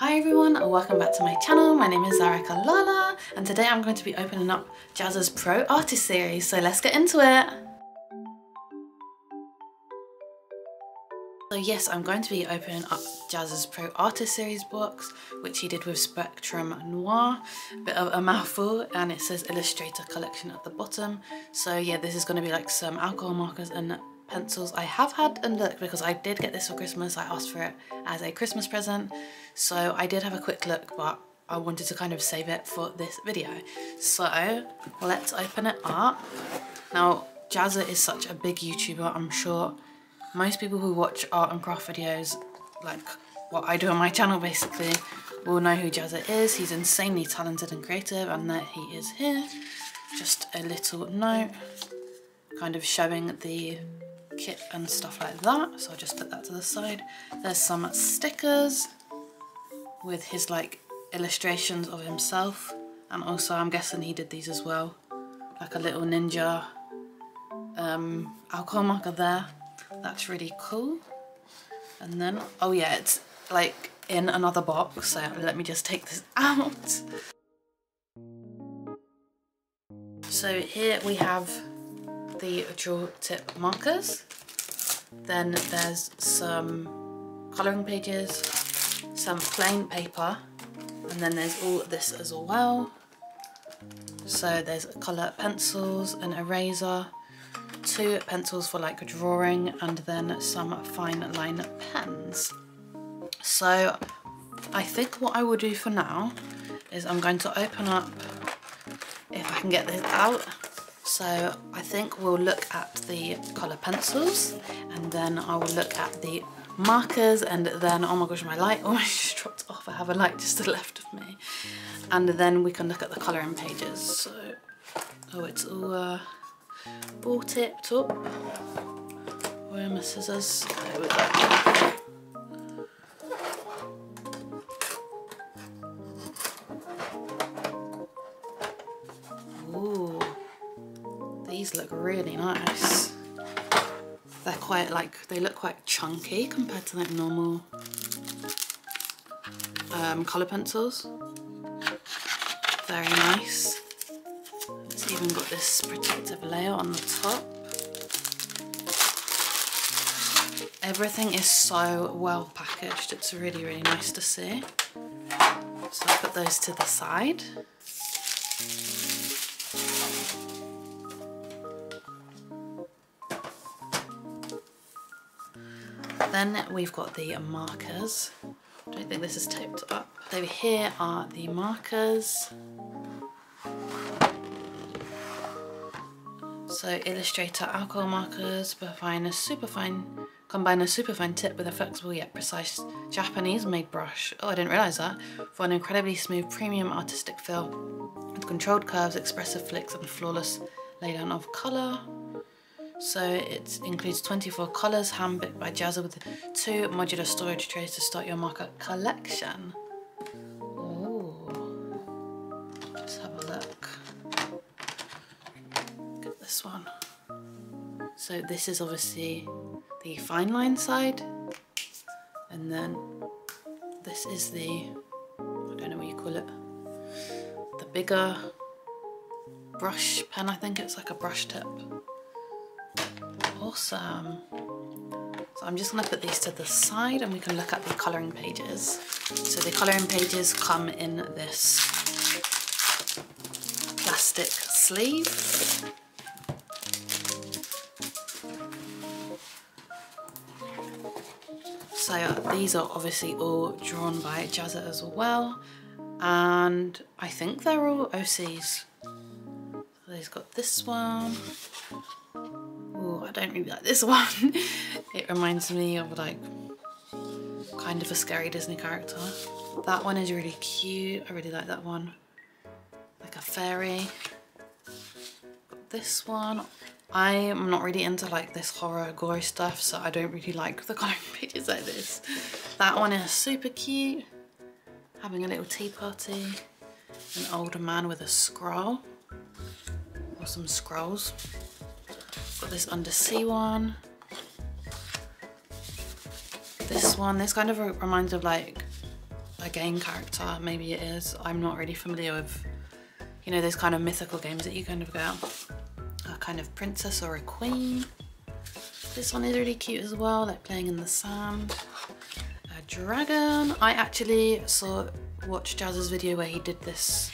Hi everyone, welcome back to my channel. My name is Zarika Lala and today I'm going to be opening up Jazza's Pro Artist series, so let's get into it. So yes, I'm going to be opening up Jazza's Pro Artist series box, which he did with Spectrum Noir. Bit of a mouthful, and it says Illustrator Collection at the bottom. So yeah, this is going to be like some alcohol markers and pencils. I have had a look because I did get this for Christmas. I asked for it as a Christmas present, so I did have a quick look, but I wanted to kind of save it for this video. So let's open it up. Now Jazza is such a big YouTuber. I'm sure most people who watch art and craft videos, like what I do on my channel basically, will know who Jazza is. He's insanely talented and creative, and there he is here. Just a little note kind of showing the kit and stuff like that, so I'll just put that to the side. There's some stickers with his like illustrations of himself, and also I'm guessing he did these as well, like a little ninja alcohol marker there. That's really cool. And then, oh yeah, it's like in another box, so let me just take this out. So here we have the draw tip markers, then there's some colouring pages, some plain paper, and then there's all this as well. So there's colour pencils, an eraser, 2 pencils for like drawing, and then some fine line pens. So I think what I will do for now is I'm going to open up, if I can get this out. So I think we'll look at the colour pencils, and then I will look at the markers, and then, oh my gosh, my light almost just dropped off. I have a light just to the left of me. And then we can look at the colouring pages. So, oh, it's all tipped up. Where are my scissors? There we go. Ooh. These look really nice. They're quite like, they look quite chunky compared to like normal colour pencils. Very nice. It's even got this protective layer on the top. Everything is so well packaged. It's really, really nice to see. So I'll put those to the side. Then we've got the markers. I don't think this is taped up. Over here are the markers. So Illustrator alcohol markers, combine a super fine tip with a flexible yet precise Japanese made brush. Oh, I didn't realise that. For an incredibly smooth premium artistic feel with controlled curves, expressive flicks and flawless laydown of colour. So it includes 24 colours, handpicked by Jazza, with 2 modular storage trays to start your marker collection. Ooh. Let's have a look. Get this one. So this is obviously the fine line side, and then this is the, I don't know what you call it, the bigger brush pen. I think it's like a brush tip. Awesome. So I'm just going to put these to the side and we can look at the colouring pages. So the colouring pages come in this plastic sleeve. So these are obviously all drawn by Jazza as well, and I think they're all OCs. So he's got this one. Oh, I don't really like this one. It reminds me of like kind of a scary Disney character. That one is really cute. I really like that one. Like a fairy. Got this one. I am not really into like this horror gory stuff, so I don't really like the colouring pages like this. That one is super cute. Having a little tea party. An older man with a scroll. Or some scrolls. Got this undersea one. This one, this kind of reminds of like a game character. Maybe it is. I'm not really familiar with, you know, those kind of mythical games that you kind of go, a kind of princess or a queen. This one is really cute as well, like playing in the sand. A dragon. I actually watched Jazz's video where he did this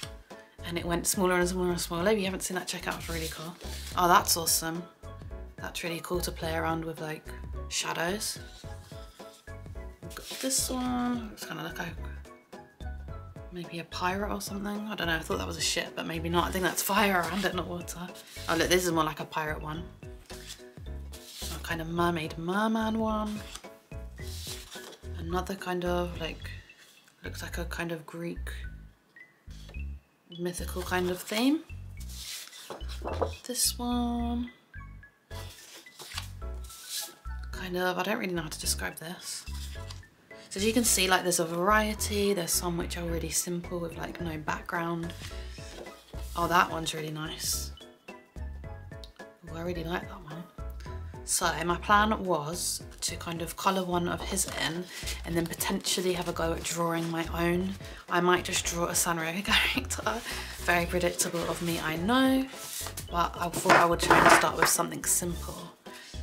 and it went smaller and smaller and smaller. If you haven't seen that, check out, it's really cool. Oh, that's awesome. That's really cool to play around with like shadows. We've got this one. It's kind of look like maybe a pirate or something. I don't know, I thought that was a ship, but maybe not. I think that's fire around it, not water. Oh look, this is more like a pirate one. A kind of merman one. Another kind of like, looks like a kind of Greek mythical kind of theme. This one. Kind of, I don't really know how to describe this. So as you can see, like there's a variety. There's some which are really simple with like no background. Oh, that one's really nice. Ooh, I really like that one. So my plan was to kind of colour one of his in and then potentially have a go at drawing my own. I might just draw a Sanrio character. Very predictable of me, I know, but I thought I would try and start with something simple.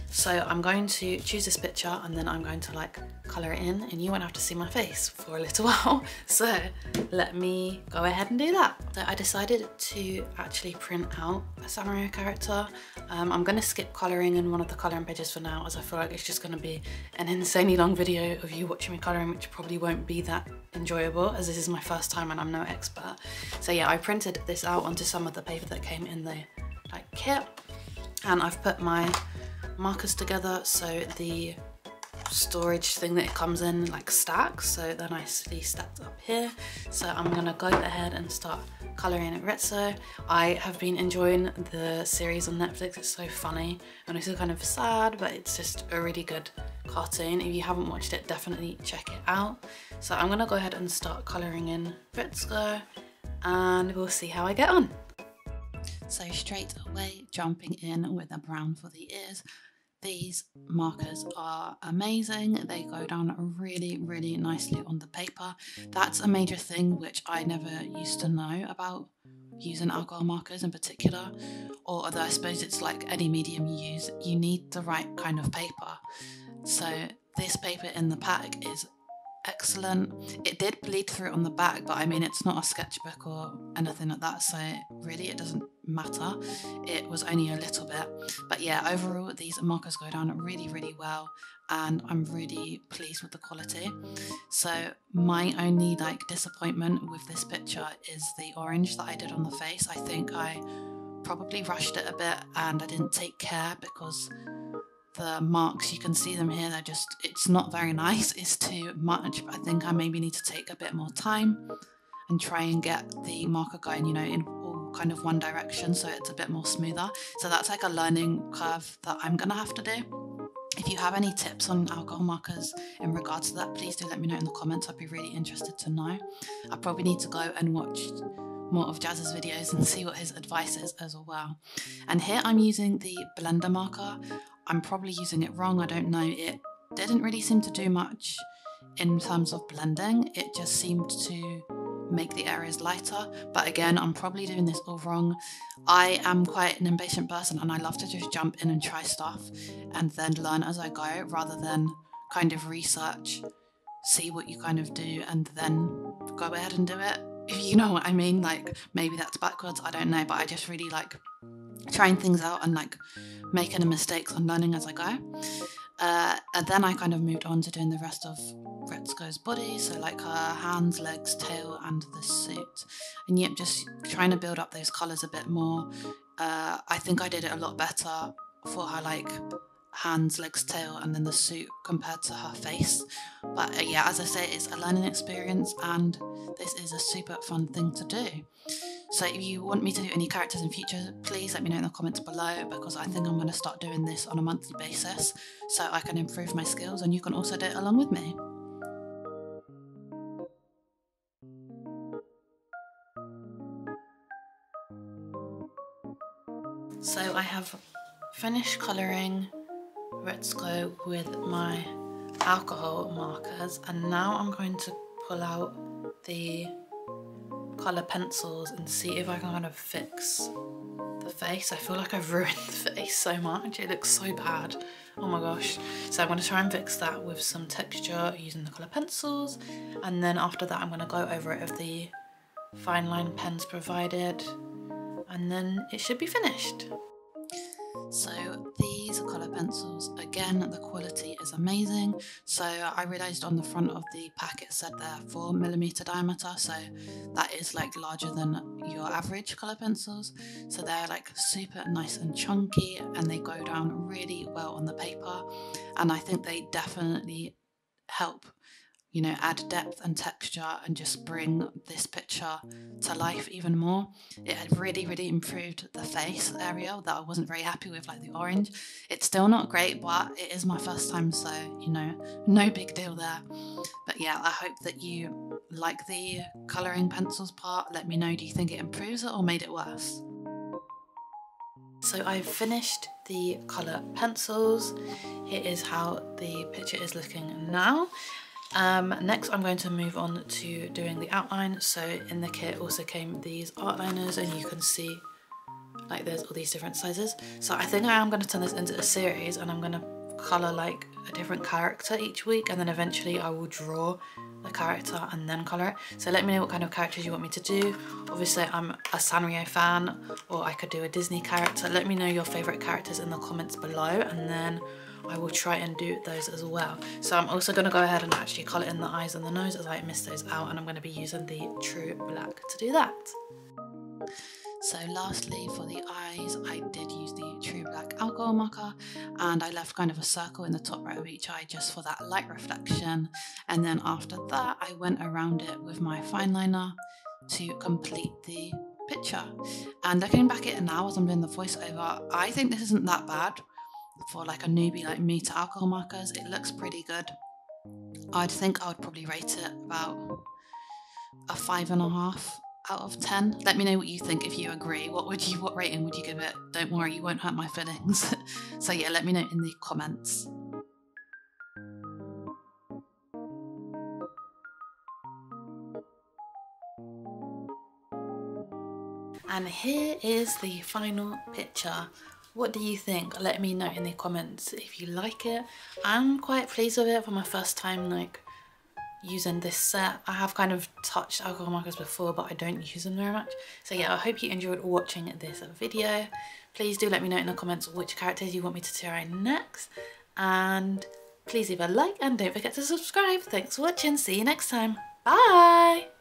So I'm going to choose this picture and then I'm going to like colour it in, and you won't have to see my face for a little while. So let me go ahead and do that. So I decided to actually print out a Sanrio character. I'm going to skip colouring in one of the colouring pages for now, as I feel like it's just going to be an insanely long video of you watching me colouring, which probably won't be that enjoyable as this is my first time and I'm no expert. So yeah, I printed this out onto some of the paper that came in the like kit, and I've put my markers together so the storage thing that it comes in like stacks, so they're nicely stacked up here. So I'm gonna go ahead and start colouring aggretsuko. I have been enjoying the series on Netflix. It's so funny and it's kind of sad, but it's just a really good cartoon. If you haven't watched it, definitely check it out. So I'm gonna go ahead and start colouring in aggretsuko and we'll see how I get on. So straight away, jumping in with a brown for the ears. These markers are amazing. They go down really, really nicely on the paper. That's a major thing which I never used to know about using alcohol markers in particular, or although I suppose it's like any medium you use, you need the right kind of paper. So this paper in the pack is excellent. It did bleed through on the back, but I mean it's not a sketchbook or anything like that, so really it doesn't matter. It was only a little bit, but yeah, overall these markers go down really, really well and I'm really pleased with the quality. So my only like disappointment with this picture is the orange that I did on the face. I think I probably rushed it a bit and I didn't take care, because the marks, you can see them here, they're just, it's not very nice, it's too much. I think I maybe need to take a bit more time and try and get the marker going, you know, in all kind of one direction so it's a bit more smoother. So that's like a learning curve that I'm gonna have to do. If you have any tips on alcohol markers in regards to that, please do let me know in the comments. I'd be really interested to know. I probably need to go and watch more of Jazz's videos and see what his advice is as well. And here I'm using the blender marker. I'm probably using it wrong, I don't know. It didn't really seem to do much in terms of blending. It just seemed to make the areas lighter. But again, I'm probably doing this all wrong. I am quite an impatient person and I love to just jump in and try stuff and then learn as I go, rather than kind of research, see what you kind of do and then go ahead and do it. If you know what I mean, like maybe that's backwards, I don't know, but I just really like trying things out and like making mistakes and learning as I go. And then I kind of moved on to doing the rest of aggretsuko's body, so like her hands, legs, tail and the suit. And yep, just trying to build up those colours a bit more. I think I did it a lot better for her like hands, legs, tail and then the suit compared to her face. But yeah, as I say, it's a learning experience and this is a super fun thing to do. So if you want me to do any characters in future, please let me know in the comments below, because I think I'm going to start doing this on a monthly basis so I can improve my skills and you can also do it along with me. So I have finished colouring aggretsuko with my alcohol markers and now I'm going to pull out the colour pencils and see if I can kind of fix the face. I feel like I've ruined the face so much. It looks so bad. Oh my gosh. So I'm going to try and fix that with some texture using the colour pencils, and then after that I'm going to go over it with the fine line pens provided, and then it should be finished. So these colour pencils, again, the quality is amazing. So I realised on the front of the pack it said they're 4mm diameter, so that is like larger than your average colour pencils. So they're like super nice and chunky, and they go down really well on the paper, and I think they definitely help, you know, add depth and texture and just bring this picture to life even more. It had really improved the face area that I wasn't very happy with, like the orange. It's still not great, but it is my first time, so, you know, no big deal there. But yeah, I hope that you like the colouring pencils part. Let me know, do you think it improves it or made it worse? So I've finished the colour pencils. Here is how the picture is looking now. Next I'm going to move on to doing the outline. So in the kit also came these art liners, and you can see like there's all these different sizes. So I think I am going to turn this into a series, and I'm going to colour like a different character each week, and then eventually I will draw the character and then colour it. So let me know what kind of characters you want me to do. Obviously I'm a Sanrio fan, or I could do a Disney character. Let me know your favourite characters in the comments below, and then I will try and do those as well. So I'm also going to go ahead and actually colour in the eyes and the nose, as I missed those out, and I'm going to be using the True Black to do that. So lastly, for the eyes, I did use the True Black alcohol marker, and I left kind of a circle in the top right of each eye just for that light reflection. And then after that, I went around it with my fine liner to complete the picture. And looking back at it now as I'm doing the voiceover, I think this isn't that bad. For like a newbie like me to alcohol markers, it looks pretty good. I think I would probably rate it about a 5.5 out of 10. Let me know what you think, if you agree. What rating would you give it? Don't worry, you won't hurt my feelings. So yeah, let me know in the comments. And here is the final picture. What do you think? Let me know in the comments if you like it. I'm quite pleased with it for my first time like using this set. I have kind of touched alcohol markers before, but I don't use them very much. So yeah, I hope you enjoyed watching this video. Please do let me know in the comments which characters you want me to try next. And please leave a like and don't forget to subscribe. Thanks for watching. See you next time. Bye!